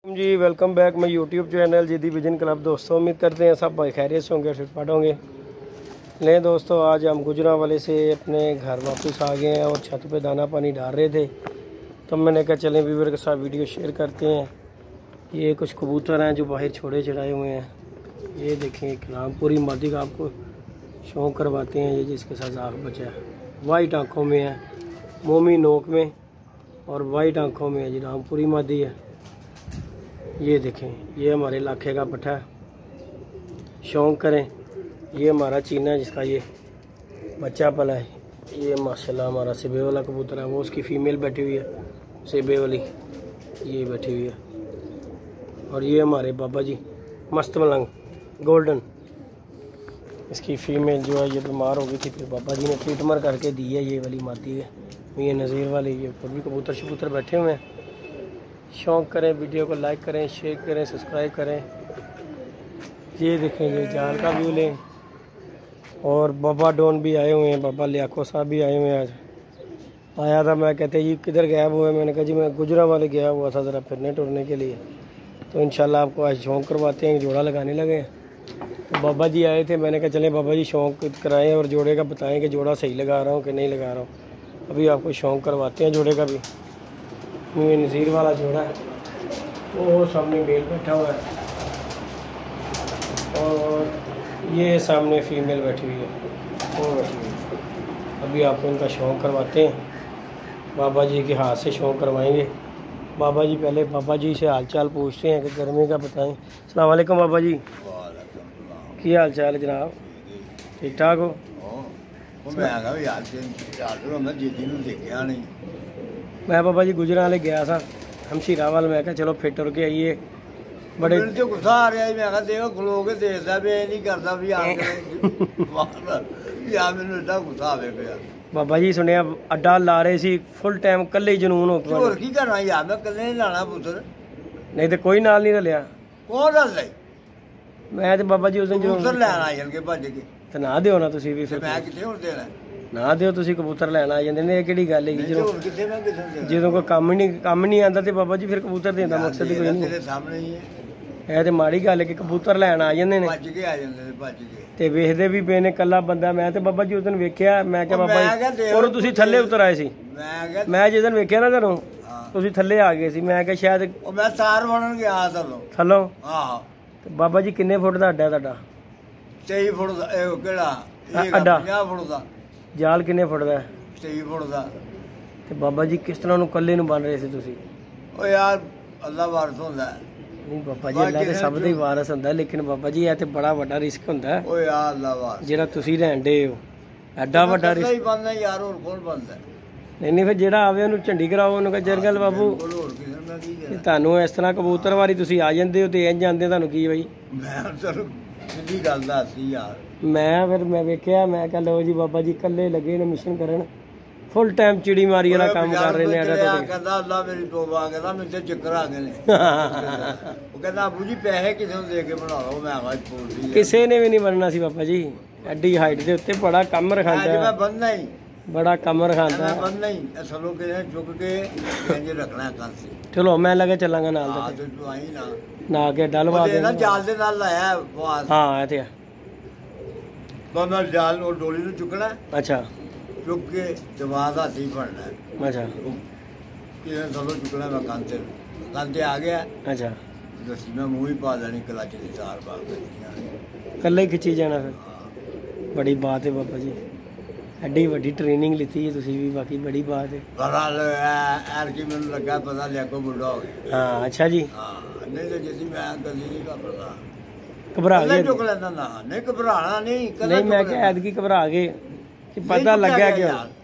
Ji welcome back my YouTube channel GD vision club. दोस्तों उम्मीद करते हैं सब भाई खैरियत से होंगे, फिटफाट होंगे। लें दोस्तों, आज हम गुजरांवाले से अपने घर वापस आ गए हैं और छत पे दाना पानी डाल रहे थे, तो मैंने कहा चलें व्यूवर के साथ वीडियो शेयर करते हैं। ये कुछ कबूतर हैं जो बाहर छोड़े चढ़ाए हुए हैं। ये देखें, एक रामपुरी मादी का आपको शौक़ करवाते हैं। ये जिसके साथ आँख बचा है, वाइट आँखों में है, मोमी नोक में और वाइट आँखों में है जी, रामपुरी मादी है। ये देखें, ये हमारे इलाके का पट्ठा है, शौक़ करें। ये हमारा चीना है जिसका ये बच्चा पला है। ये माशाल्लाह हमारा सेबे वाला कबूतर है, वो उसकी फ़ीमेल बैठी हुई है, सेबे वाली ये बैठी हुई है। और ये हमारे बाबा जी मस्त मलंग गोल्डन, इसकी फ़ीमेल जो है ये बीमार हो गई थी, फिर बाबा जी ने ट्रीटमेंट करके दी है। ये वाली मादी है, ये नज़ीर वाली। ये ऊपर भी कबूतर शबूतर बैठे हुए हैं। शौक़ करें, वीडियो को लाइक करें, शेयर करें, सब्सक्राइब करें। ये देखें, ये जाल का व्यू लें। और बाबा डॉन भी आए हुए हैं, बाबा लियाको साहब भी आए हुए हैं। आज आया था, मैं कहते जी किधर गायब हुए, मैंने कहा जी मैं गुजरांवाले गया हुआ था ज़रा फिरने टुरने के लिए। तो इंशाल्लाह आपको आज शौक़ करवाते हैं, जोड़ा लगाने लगे हैं। तो बाबा जी आए थे, मैंने कहा चलें बाबा जी शौक़ कराएँ और जोड़े का बताएँ कि जोड़ा सही लगा रहा हूँ कि नहीं लगा रहा हूँ। अभी आपको शौक़ करवाते हैं जोड़े का भी। ये नज़ीर वाला जोड़ा है, वो सामने मेल बैठा हुआ है और ये सामने फीमेल बैठी हुई है, वो बैठी हुई है। अभी आपको इनका शौक़ करवाते हैं, बाबा जी के हाथ से शौक़ करवाएंगे। बाबा जी पहले बाबा जी से हाल चाल पूछते हैं कि गर्मी का बताएं। अस्सलाम वालेकुम बाबा जी, की हाल चाल है जनाब? ठीक ठाक हो? मैं बाबा जी गुजरांवाले गया था हमशीरावाल, मैं कहा चलो फिट होके आइए। बड़े गुस्सा आ रहा है, मैं कहा देखो खलो के देखदा भी नहीं करता भी आ यार मैंने इतना गुस्सा आवे पिया। बाबा जी सुनिया अड्डा ला रहे सी फुल टाइम कल्ले जनून हो होर की करना यार, मैं कल्ले नहीं लाना पुत्र, नहीं तो कोई नाल नहीं रलिया। कौन रल ले? मैं तो बाबा जी उस दिन पुत्र लेना आई के भज के तो ना दियो ना तुसी भी, फिर मैं किथे हुण देना ना दियो, तुसी कबूतर लेना आ जांदे ने। ये किहड़ी गल है जो किथे मैं किथे ਜਦੋਂ ਕੋਈ ਕੰਮ ਨਹੀਂ ਆਂਦਾ ਤੇ ਬਾਬਾ ਜੀ ਫਿਰ ਕਬੂਤਰ ਦੇਣ ਦਾ ਮਕਸਦ ਹੀ ਕੋਈ ਨਹੀਂ। ਤੇਰੇ ਸਾਹਮਣੇ ਹੀ ਹੈ, ਇਹ ਤੇ ਮਾੜੀ ਗੱਲ ਹੈ ਕਿ ਕਬੂਤਰ ਲੈਣ ਆ ਜਾਂਦੇ ਨੇ, ਭੱਜ ਕੇ ਆ ਜਾਂਦੇ ਨੇ, ਭੱਜ ਕੇ ਤੇ ਵੇਖਦੇ ਵੀ ਪਏ ਨੇ ਕੱਲਾ ਬੰਦਾ। ਮੈਂ ਤੇ ਬਾਬਾ ਜੀ ਉਸ ਦਿਨ ਵੇਖਿਆ, ਮੈਂ ਕਿਹਾ ਬਾਬਾ ਜੀ ਔਰ ਤੁਸੀਂ ਥੱਲੇ ਉਤਰ ਆਏ ਸੀ। ਮੈਂ ਜਿਸ ਦਿਨ ਵੇਖਿਆ ਨਾ ਤੁਹਾਨੂੰ, ਤੁਸੀਂ ਥੱਲੇ ਆ ਗਏ ਸੀ। ਮੈਂ ਕਿਹਾ ਸ਼ਾਇਦ ਉਹ ਮੈਂ ਤਾਰ ਬਣਨ ਗਿਆ ਥੱਲੋਂ। ਆਹ ਤੇ ਬਾਬਾ ਜੀ ਕਿੰਨੇ ਫੁੱਟ ਦਾ ਅੱਡਾ ਤੁਹਾਡਾ? 23 ਫੁੱਟ ਦਾ। ਇਹ ਕਿਹੜਾ ਅੱਡਾ? 50 ਫੁੱਟ ਦਾ। ਜਾਲ ਕਿੰਨੇ ਫੁੱਟ ਦਾ? 23 ਫੁੱਟ ਦਾ। ਤੇ ਬਾਬਾ ਜੀ ਕਿਸ ਤਰ੍ਹਾਂ ਨੂੰ ਕੱਲੇ ਨੂੰ ਬਣ ਰਹੇ ਸੀ ਤੁਸੀਂ? ਉਹ ਯਾਰ ਅੱਲਾ ਵਾਰਸ ਹੁੰਦਾ। ਨਹੀਂ ਬਾਬਾ ਜੀ, ਅੱਲਾ ਤੇ ਸਭ ਦਾ ਹੀ ਵਾਰਸ ਹੁੰਦਾ, ਲੇਕਿਨ ਬਾਬਾ ਜੀ ਇਹ ਤੇ ਬੜਾ ਵੱਡਾ ਰਿਸਕ ਹੁੰਦਾ। ਓ ਯਾਰ ਅੱਲਾ ਵਾਰਸ ਜਿਹੜਾ ਤੁਸੀਂ ਲੈਂਦੇ ਹੋ, ਐਡਾ ਵੱਡਾ ਰਿਸਕ ਹੀ ਬੰਦਾ ਯਾਰ, ਹੋਰ ਕੌਣ ਬੰਦਾ? ਨਹੀਂ ਫਿਰ ਜਿਹੜਾ ਆਵੇ ਉਹਨੂੰ ਝੰਡੀ ਕਰਾਓ, ਉਹਨੂੰ ਕਹ ਜਰਗਲ ਬਾਬੂ ਤੁਹਾਨੂੰ ਇਸ ਤਰ੍ਹਾਂ ਕਬੂਤਰ ਵਾਰੀ ਤੁਸੀਂ ਆ ਜਾਂਦੇ ਹੋ ਤੇ ਇੰਜ ਜਾਂਦੇ, ਤੁਹਾਨੂੰ ਕੀ ਬਈ? ਮੈਂ ਤੁਹਾਨੂੰ ਸਿੱਧੀ ਗੱਲ ਦੱਸੀ ਯਾਰ। ਮੈਂ ਵੇਖਿਆ, ਮੈਂ ਕਹ ਲਓ ਜੀ ਬਾਬਾ ਜੀ ਇਕੱਲੇ ਲੱਗੇ ਨੇ ਮਿਸ਼ਨ ਕਰਨ, ਫੁੱਲ ਟਾਈਮ ਚਿੜੀ ਮਾਰੀ ਵਾਲਾ ਕੰਮ ਕਰ ਰਹੇ ਨੇ। ਕਹਿੰਦਾ ਅੱਲਾ ਮੇਰੀ ਤੋਬਾ, ਕਹਿੰਦਾ ਮੈਨੂੰ ਤੇ ਚੱਕਰ ਆ ਗਏ ਨੇ। ਉਹ ਕਹਿੰਦਾ ਆਬੂ ਜੀ ਪੈਸੇ ਕਿਸੇ ਨੂੰ ਦੇ ਕੇ ਬਣਾ ਲਓ। ਮੈਂ ਆਵਾਜ਼ ਬੋਲਦੀ, ਕਿਸੇ ਨੇ ਵੀ ਨਹੀਂ ਬਣਨਾ ਸੀ ਬਾਬਾ ਜੀ, ਐਡੀ ਹਾਈਟ ਦੇ ਉੱਤੇ ਬੜਾ ਕੰਮ ਰਖਾਂਦਾ। ਮੈਂ ਬੰਦਾ ਹੀ ਬੜਾ ਕੰਮ ਰਖਾਂਦਾ, ਬੰਦਾ ਹੀ ਅਸਲੋਂ ਕਿਸੇ ਚੁੱਕ ਕੇ ਇੰਜ ਰੱਖਣਾ ਕੰਨ। ਚਲੋ ਮੈਂ ਲੱਗੇ ਚੱਲਾਂਗਾ ਨਾਲ ਤੇ ਤੂੰ ਆਈ ਨਾ ਕੇ ਡਲਵਾ ਦੇ। ਜਾਲ ਦੇ ਨਾਲ ਲਾਇਆ ਬਾਸ। ਹਾਂ ਇਹ ਤੇ ਬੰਦਾ ਜਾਲ ਨੂੰ ਡੋਲੀ ਨੂੰ ਚੁੱਕਣਾ। ਅੱਛਾ, ਚੁੱਕ ਕੇ ਜਵਾਬ ਹਾਥੀ ਫੜਨਾ। ਅੱਛਾ, ਕਿਸੇ ਥੱਲੋਂ ਚੁੱਕਣਾ, ਮੈਂ ਕੰਨ ਤੇ ਆ ਗਿਆ। ਅੱਛਾ, ਦੱਸੀ ਮੈਂ ਮੂੰਹ ਹੀ ਪਾ ਲੈਣੀ ਕਲੱਚ ਦੀ ਚਾਰ ਪਾ ਕੇ, ਕੱਲੇ ਹੀ ਖਿੱਚੀ ਜਾਣਾ। ਫਿਰ ਬੜੀ ਬਾਤ ਹੈ ਬਾਬਾ ਜੀ, ਐਡੀ ਵੱਡੀ ਟ੍ਰੇਨਿੰਗ ਲਿੱਤੀ ਹੈ ਤੁਸੀਂ ਵੀ, ਬਾਕੀ ਬੜੀ ਬਾਤ ਹੈ। ਐਰ ਕੀ ਮੈਨੂੰ ਲੱਗਾ ਪਤਾ ਲਿਆ ਕੋ ਬੁੱਢਾ ਹੋ ਗਿਆ। ਹਾਂ ਅੱਛਾ ਜੀ। ਹਾਂ ਨਹੀਂ ਤਾਂ ਜਿੱਦੀ ਮੈਂ ਕਦੀ ਨਹੀਂ ਘਬਰਾਦਾ, ਘਬਰਾ ਗਏ? ਚੁੱਕ ਲੈਂਦਾ ਨਾ, ਨਹੀਂ ਘਬਰਾਣਾ ਨਹੀਂ। ਨਹੀਂ ਮੈਂ ਕਿਹਾ ਐਤਕੀ ਘਬਰਾ ਗਏ ਕਿ ਪਤਾ ਲੱਗਿਆ ਕਿ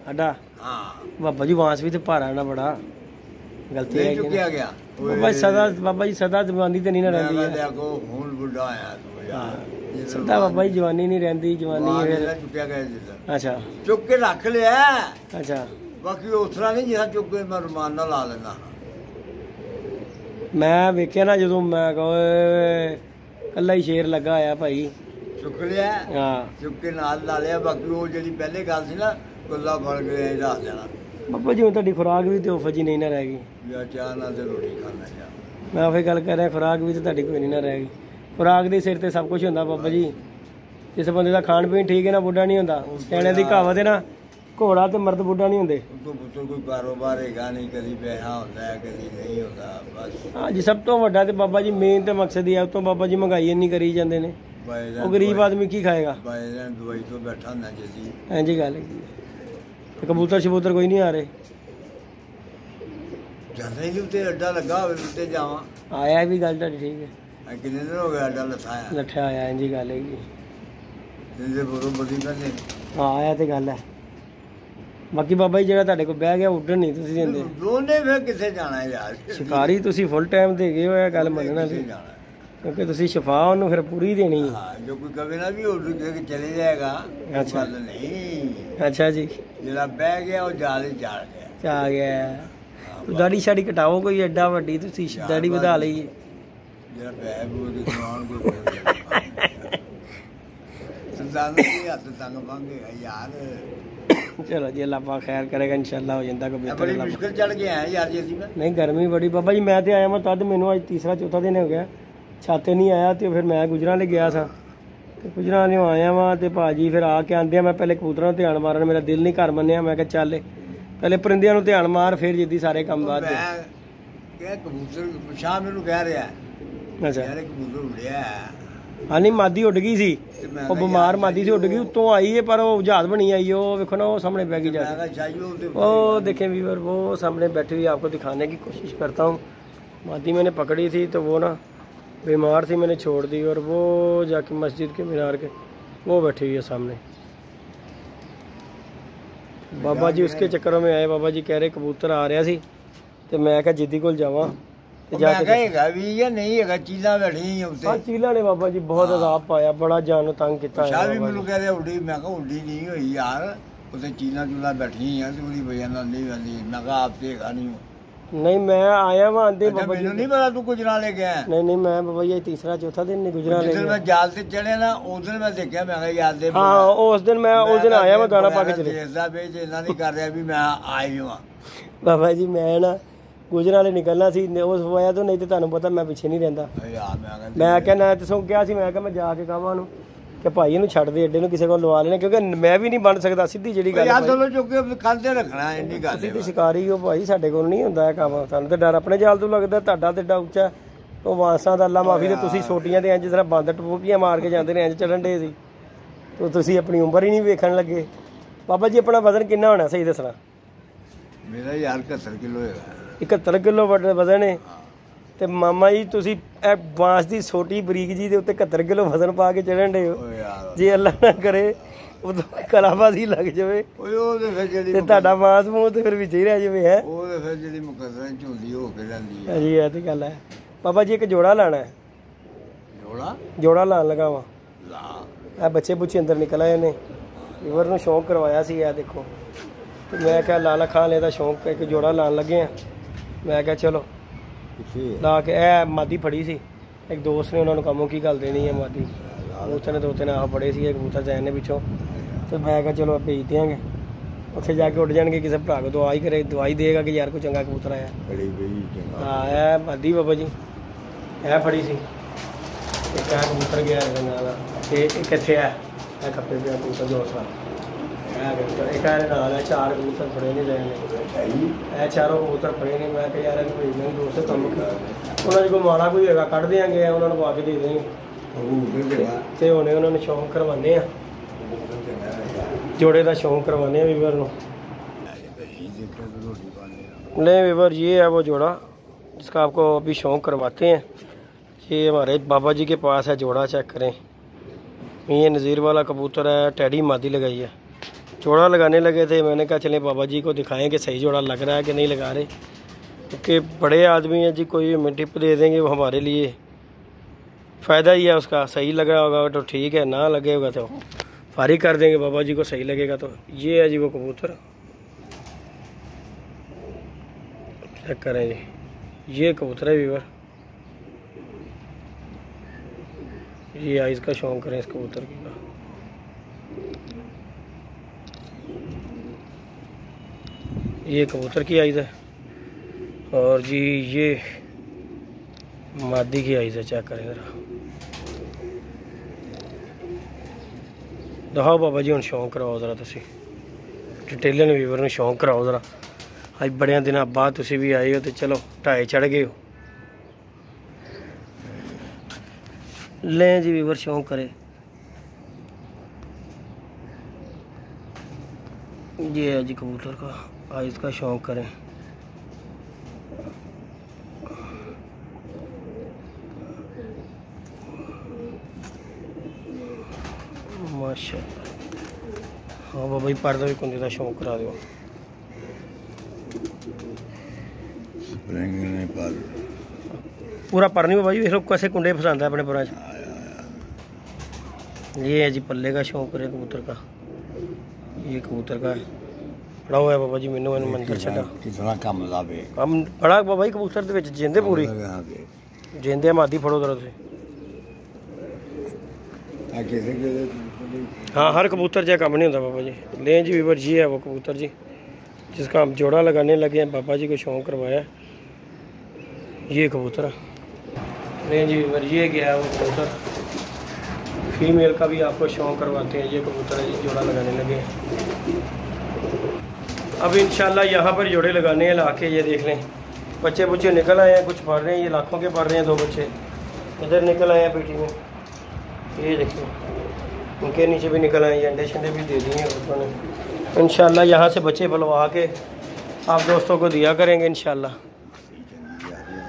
ਅੱਡਾ। ਹਾਂ ਬਾਬਾ ਜੀ ਵਾਂਸ ਵੀ ਤੇ ਭਾਰਾ ਨਾ ਬੜਾ, ਗਲਤੀ ਹੈ ਚੁੱਕਿਆ ਗਿਆ ਬਾਬਾ ਜੀ ਸਦਾ ਜਵਾਨੀ ਤੇ ਨਹੀਂ ਨਾ ਰਹਿੰਦੀ ਹੈ। ਹੁਣ ਬੁੱਢਾ ਆਇਆ ਤੂੰ ਯਾਰ, ਸਦਾ ਬਾਬਾ ਜੀ ਜਵਾਨੀ ਨਹੀਂ ਰਹਿੰਦੀ, ਜਵਾਨੀ ਫਿਰ ਚੁੱਕਿਆ ਗਿਆ। ਅੱਛਾ, ਚੁੱਕ ਕੇ ਰੱਖ ਲਿਆ। ਅੱਛਾ, ਬਾਕੀ ਉਸ ਤਰ੍ਹਾਂ ਨਹੀਂ ਜਿਹੜਾ ਚੁੱਕ ਕੇ ਮੈਂ ਰੁਮਾਨ ਨਾਲ ਲਾ ਲੈਂਦਾ। ਮੈਂ ਵੇਖਿਆ ਨਾ ਜਦੋਂ, ਮੈਂ ਕਹੇ ਕੱਲਾ ਹੀ ਸ਼ੇਰ ਲੱਗਾ ਹੋਇਆ ਭਾਈ। ਚੁੱਕ ਲਿਆ, ਹਾਂ ਚੁੱਕ ਕੇ ਨਾਲ ਲਾ ਲਿਆ। ਬਾਕੀ ਉਹ ਜਿਹੜੀ ਪਹਿਲੇ ਗੱਲ ਸੀ ਨਾ, ਕੁੱਲਾ ਫੜ ਕੇ ਰੱਖ ਦੇਣਾ। ਬਾਬਾ ਜੀ ਹੁਣ ਤੁਹਾਡੀ ਖੁਰਾਕ ਵੀ ਤੇ ਉਹ ਫਜੀ ਨਹੀਂ ਨਾ ਰਹਿ ਗਈ। ਜਾਂ ਚਾਹ ਨਾਲ ਤੇ ਰੋਟੀ ਖਾਣਾ ਯਾਰ। मैं फिर गल कर रहा खुराक भी तो तुहाडी कोई नहीं ना रहेगी। खुराक के सिर ते सब कुछ होंदा बाबा जी। जिस बंदे का खाण पीण ठीक है ना बुढ़ा नहीं होंदा। कहने की कहावत है ना, घोड़ा तो मर्द बुढ़ा नहीं होंगे। तो पुत्र कोई कारोबार हैगा नहीं, कभी पैसा होता है कभी नहीं होता बस। हाँ जी, सब तो वड्डा तो बाबा जी मेन तो मकसद ही है। उतों बाबा जी महंगाई इन्नी करी जाते हैं, वो गरीब आदमी की खाएगा। दवाई तो बैठा होना जल्दी। हाँ जी गल है। कबूतर शबूतर कोई नहीं आ रहे। जाने ही उत्ते अड्डा लगा होवे उत्ते जावां। आया भी गल तुहाडी ठीक है। कितने दिन हो गए अड्डा लथाया? लठा आया। हाँ जी गल है। जिंदे बोलो बड़ी कहते। हाँ आया तो गल है। बाकी बाबा जी ਜਿਹੜਾ ਤੁਹਾਡੇ ਕੋਲ ਬਹਿ ਗਿਆ ਉੱਡਣ ਨਹੀਂ ਤੁਸੀਂ ਦਿੰਦੇ। ਦੋਨੇ ਫਿਰ ਕਿੱਥੇ ਜਾਣਾ ਯਾਰ? ਸ਼ਿਕਾਰੀ ਤੁਸੀਂ ਫੁੱਲ ਟਾਈਮ ਦੇ ਗਏ ਹੋ, ਇਹ ਗੱਲ ਮੰਨਣਾ ਸੀ। क्योंकि तुसी शफा ਉਹਨੂੰ ਫਿਰ ਪੂਰੀ ਦੇਣੀ है। हाँ जो कोई कभी ना भी उड़ के चले जाएगा। अच्छा नहीं। अच्छा जी। ਜਿਹੜਾ ਬਹਿ ਗਿਆ ਉਹ ਜਾਲ ਹੀ ਜਾਲ ਗਿਆ। ਆ ਗਿਆ। ਦਾੜੀ ਸ਼ਾੜੀ ਕਟਾਓ ਕੋਈ ਐਡਾ ਵੱਡੀ ਤੁਸੀਂ ਦਾੜੀ ਵਧਾ ਲਈ। ਜਿਹੜਾ ਬਹਿ ਬੂ ਦੀ ਸਮਾਨ ਕੋਈ ਸੰਸਾਨ ਦੀ ਹੱਥ ਤੰਗ ਮੰਗੇਗਾ यार। चलो जी अल्लाह पाक खैर करेगा इंशाल्लाह हो जाता कभी। बड़ी मुश्किल चढ़ गया है यार जल्दी में। नहीं गर्मी बड़ी बाबा जी। मैं तो आया मैं तद मैनू अज तीसरा चौथा दिन हो गया छाते नहीं आया। तो फिर मैं गुजराले गया था तो गुजराले आया वहाँ तो भाजी फिर आके आंदे मैं पहले कबूतरों को ध्यान मारन मेरा दिल नहीं कर मनिया। मैं चल पहले परिंदियां नूं ध्यान मार फिर जिद्दी सारे काम बाद। कबूतर शाह मैनू कह रहा है अच्छा यार कबूतर उड़िया हाँ नहीं मादी उड़ गई सी। वो बीमार मादी सी उड़ गई उत्तों आई है पर वो जहाज बनी आई है। वो देखो ना वो सामने बह गई जाती। वो देखें व्यूअर वो सामने बैठी हुई आपको दिखाने की कोशिश करता हूँ। मादी मैंने पकड़ी थी तो वो ना बीमार थी मैंने छोड़ दी और वो जाके मस्जिद के मीनार के वो बैठी हुई है सामने। बाबा जी उसके चक्करों में आए। बाबा जी कह रहे कबूतर आ रहा सी तो मैं क्या जिद्दी कोल जावां चीला बैठी हाँ चीला ने बाबा जी बहुत अजाब पाया बड़ा जान तंग किया। शाह भी मैनू कह रहे उड़ी। मैं उड़ी नहीं हुई यार उसे चीला चूला बैठी है तो उसकी वजह नहीं बनी। मैं आप देखा नहीं मैं आया वहाँ आंदे बाबा जी नहीं पता तू गुजरा ले गया। नहीं मैं बाबा जी तीसरा चौथा दिन नहीं गुजरा ले। मैं जाल से चढ़े ना उस दिन मैं देखा मैं याद दे। हाँ उस दिन मैं उस दिन आया मैं दाना पा के चले नहीं कर रहा भी मैं आई हूँ बाबा जी। मैं ना गुजराले निकलना सी उस वजह तो नहीं तो तुहानू पता मैं पिछे नहीं रहिंदा। मैं क्या ना तसों क्या सी मैं क्या मैं जाके कहां उहनू कि भाई इहनू छड्ड दे एडे नू किसी को लवा लेना क्योंकि मैं भी नहीं बन सकदा सीधी जेड़ी गल यार चलो जो के कंधे रखना है इन्नी गल। सीधी शिकारी हो भाई साडे कोल नहीं हुंदा है काम। सानू ते डर अपने जाल तो लगदा तुहाडा ते एडा उच्चा ਉਹ ਵਾਂਸਾਂ ਦਾ ਅੱਲਾ ਮਾਫੀ ਤੇ ਤੁਸੀਂ ਛੋਟੀਆਂ ਤੇ ਇੰਜ ਜਰਾ ਬੰਦ ਟਪੂਕੀਆਂ ਮਾਰ ਕੇ ਜਾਂਦੇ ਨੇ ਇੰਜ ਚੜਨ ਡੇ ਸੀ ਤੇ ਤੁਸੀਂ ਆਪਣੀ ਉਮਰ ਹੀ ਨਹੀਂ ਵੇਖਣ ਲੱਗੇ। ਬਾਬਾ ਜੀ ਆਪਣਾ ਵਜ਼ਨ ਕਿੰਨਾ ਹੋਣਾ ਸਹੀ ਦੱਸਣਾ? ਮੇਰਾ ਯਾਰ 71 ਕਿਲੋ ਹੈਗਾ। 71 ਕਿਲੋ ਵਜ਼ਨ ਹੈ ਤੇ ਮਾਮਾ ਜੀ ਤੁਸੀਂ ਇਹ ਬਾਂਸ ਦੀ ਛੋਟੀ ਬਰੀਕ ਜੀ ਦੇ ਉੱਤੇ 71 ਕਿਲੋ ਵਜ਼ਨ ਪਾ ਕੇ ਚੜਨ ਡੇ ਹੋ। ਜੇ ਅੱਲਾ ਨਾ ਕਰੇ ਉਦੋਂ ਕਲਾਬਾਜ਼ੀ ਲੱਗ ਜਾਵੇ ਤੇ ਤੁਹਾਡਾ ਮਾਸ ਮੂੰਹ ਤੇ ਫਿਰ ਵਿੱਚ ਹੀ ਰਹਿ ਜਾਵੇ ਹੈ। ਉਹ ਤੇ ਫਿਰ ਜਿਹੜੀ ਮੁਕੱਦਰਾਂ ਚ ਹੁੰਦੀ ਹੋ ਕੇ ਜਾਂਦੀ ਹੈ। ਜੀ ਇਹ ਤੇ ਗੱਲ ਹੈ। ਬਾਬਾ ਜੀ ਇੱਕ ਜੋੜਾ ਲਾਣਾ ਹੈ। ਜੋੜਾ ਲਾਣ ਲਗਾ ਵਾ ਇਹ ਬੱਚੇ ਬੁੱਚੇ ਅੰਦਰ ਨਿਕਲ ਆਏ ਨੇ। ਲੀਵਰ ਨੂੰ ਸ਼ੌਂਕ ਕਰਵਾਇਆ ਸੀ ਇਹ ਦੇਖੋ ਤੇ ਮੈਂ ਕਿਹਾ ਲਾਲਾ ਖਾਨ ਇਹਦਾ ਸ਼ੌਂਕ ਇੱਕ ਜੋੜਾ ਲਾਣ ਲੱਗੇ ਆ। ਮੈਂ ਕਿਹਾ ਚਲੋ ਲਾ ਕੇ ਇਹ ਮਾਦੀ ਫੜੀ ਸੀ ਇੱਕ ਦੋਸਤ ਨੇ ਉਹਨਾਂ ਨੂੰ ਕੰਮੋਂ ਕੀ ਗੱਲ ਦੇਣੀ ਹੈ ਮਾਦੀ ਕਬੂਤਰ ਨੇ ਦੋ ਤਿੰਨ ਆਹ ਫੜੇ ਸੀ ਕਬੂਤਰ ਚੈਨ ਨੇ ਪਿੱਛੋਂ ਤੇ ਮੈਂ ਕਿਹਾ ਚਲੋ ਭੇਜ ਦਿਆਂਗੇ ਉੱਥੇ ਜਾ ਕੇ ਉੱਡ ਜਾਣਗੇ ਕਿਸੇ ਭਰਾ ਕੋ ਦਵਾਈ ਕਰੇ ਦਵਾਈ ਦੇਗਾ ਕਿ ਯਾਰ ਕੋਈ ਚੰਗਾ ਕਬੂਤਰ ਆਇਆ। ਹਾਂ ਇਹ ਮਾਦੀ ਬਾਬਾ ਜੀ ਇਹ ਫੜੀ ਸੀ ਇੱਕ ਇਹ ਕਬੂਤਰ ਗਿਆ ਇਹਦੇ ਨਾਲ ਤੇ ਇੱਕ ਇੱਥੇ ਆ ਇਹ ਖੱਪੇ ਪਿਆ ਕਬੂਤਰ ਦੋਸਤ एक नाल है चार कबूतर फड़े ने गए ने चारों कबूतर फड़े ने। मैं यार भेज देंगे दोस्त कम उन्होंने कोई माड़ा कोई है कढ़ देंगे उन्होंने पा के दे देंगे तो हुणे उन्होंने शौक करवाने जोड़े का शौक करवाने वीवर को। नहीं वीवर ये है वो जोड़ा जिसका आपको अभी शौक करवाते हैं। ये हमारे बाबा जी के पास है जोड़ा चेक करें। ये नज़ीर वाला कबूतर है टैडी मादी लगाई है। जोड़ा लगाने लगे थे मैंने कहा चलें बाबा जी को दिखाएं कि सही जोड़ा लग रहा है कि नहीं लगा रहे क्योंकि बड़े आदमी हैं जी कोई हमें टिप दे देंगे वो हमारे लिए फ़ायदा ही है उसका। सही लग रहा होगा तो ठीक है ना लगे होगा तो फारिग कर देंगे बाबा जी को सही लगेगा तो। ये है जी वो कबूतर चेक करें जी ये कबूतर है व्यूअर। ये आइज़ का शौक करें इस कबूतर की का। ये कबूतर की आइज़ है और जी मादी की आई से चेक करें जरा, दिखाओ बाबा जी, हम शौक कराओ जरा, तुम डिटेलन वीवर में शौक कराओ जरा। अज बड़े दिनों बाद तुम भी आए हो तो चलो ढाई चढ़ गए हो। लें जी वीवर शौक करे, ये है जी कबूतर का, आज इसका शौक करें। माशाअल्लाह, हाँ बाबा जी पर्दा भी कुंदे का शौक करा दो। पूरा पर नहीं बाबा जी, देख लो कैसे कुंडे फसाता है अपने पुरा। ये है जी पल्ले का शौक करे कबूतर का, ये कबूतर का है बड़ा हुआ है बाबा जी। मैनू इन मंदिर छड़ा कितना कम लावे कम बड़ा बाबा जी, कबूतर दे विच जिंदे पूरी जिंदे मादी फड़ो जरा तुसीं। हाँ हर कबूतर जैसा कम नहीं होता बाबा जी। लें जी वीवर, जी है वो कबूतर जी जिसका हम जोड़ा लगाने लगे हैं, बाबा जी को शौक करवाया। ये कबूतर लें जी वीवर, ये गया है वो कबूतर। फीमेल का भी आपको शौक करवाते हैं। ये कबूतर है जी, जोड़ा लगाने लगे हैं। अब इंशाल्लाह यहाँ पर जोड़े लगाने हैं लाके। ये देख लें बच्चे बुच्चे निकल आए हैं, कुछ पढ़ रहे हैं, ये लाखों के पढ़ रहे हैं। 2 बच्चे इधर निकल आए हैं पेटी में, ये देखिए उनके नीचे भी निकल आए। ये अंडे शंडे भी दे दिए हैं लोगों ने। इंशाल्लाह यहाँ से बच्चे पलवा के आप दोस्तों को दिया करेंगे इंशाल्लाह।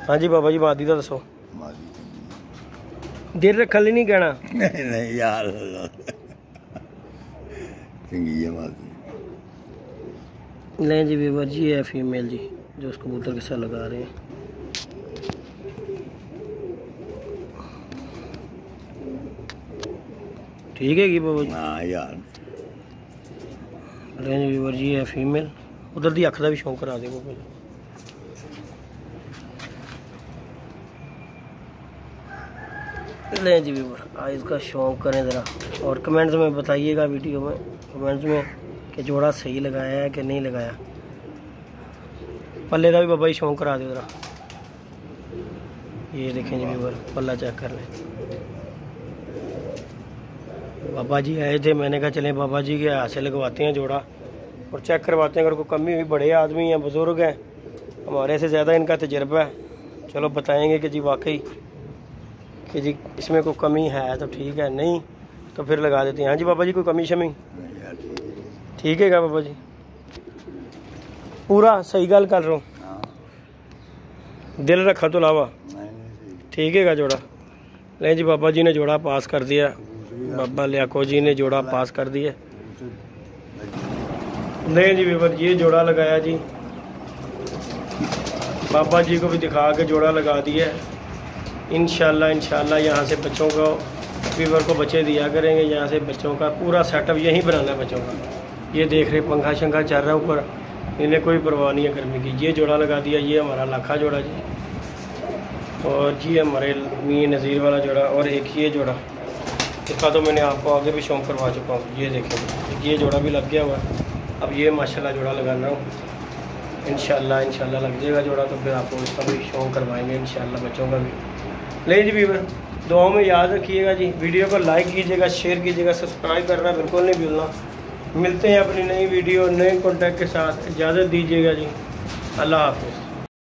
हाँ जी बाबा जी, मादी का दसो। देर रख ली नहीं कहना नहीं यार, चंगी है मादी। लें जी वीवर, जी है फीमेल जी जो उस कबूतर के साथ लगा रहे हैं। ठीक है कि बाबा जी? हाँ यार। लें जी वीवर, जी है फीमेल। उधर दी अख का भी शौक करा दे बाबा जी। लें जी वीवर, आज इसका शौक करें ज़रा, और कमेंट्स में बताइएगा, वीडियो में कमेंट्स में कि जोड़ा सही लगाया है कि नहीं लगाया। पल्ले का भी बाबा जी शौक करा दो ज़रा। ये देखें जी वीवर, पल्ला चेक कर लें। बाबा जी आए थे, मैंने कहा चलें बाबा जी के हाथ से लगवाते हैं जोड़ा और चेक करवाते हैं। अगर कोई कमी हुई, बड़े आदमी हैं, बुज़ुर्ग हैं, हमारे से ज़्यादा इनका तजर्बा है, चलो बताएंगे कि जी वाकई कि जी इसमें कोई कमी है तो ठीक है, नहीं तो फिर लगा देते हैं। हाँ जी बाबा जी, कोई कमी शमी ठीक है बाबा जी? पूरा सही गल कर रहा हूँ, दिल रखा तो लावा ठीक है जोड़ा। नहीं जी बाबा जी ने जोड़ा पास कर दिया, बाबा लियाको जी ने जोड़ा पास कर दिया। नहीं जी वीवर, ये जोड़ा लगाया जी, बाबा जी को भी दिखा के जोड़ा लगा दिया। इंशाल्लाह यहाँ से बच्चों को, वीवर को बच्चे दिया करेंगे। यहाँ से बच्चों का पूरा सेटअप यहीं बनाना है बच्चों का। ये देख रहे पंखा शंखा चल रहा है ऊपर, इन्हें कोई परवाह नहीं है गर्मी की। ये जोड़ा लगा दिया, ये हमारा लाखा जोड़ा जी, और जी हमारे मियां नज़ीर वाला जोड़ा, और एक ये जोड़ा इसका तो मैंने आपको आगे भी शौक करवा चुका हूँ। ये देखें, ये जोड़ा भी लग गया हुआ है। अब ये माशाल्लाह जोड़ा लगाना हूँ, इंशाल्लाह लग जाएगा जोड़ा, तो फिर आपको इसका भी शौक करवाएंगे इंशाल्लाह बच्चों का भी। ले जी वीवर, दुआओं में याद रखिएगा जी। वीडियो को लाइक कीजिएगा, शेयर कीजिएगा, सब्सक्राइब करना बिल्कुल नहीं भूलना। मिलते हैं अपनी नई वीडियो, नए कॉन्टैक्ट के साथ। इजाज़त दीजिएगा जी, अल्लाह हाफ़िज़।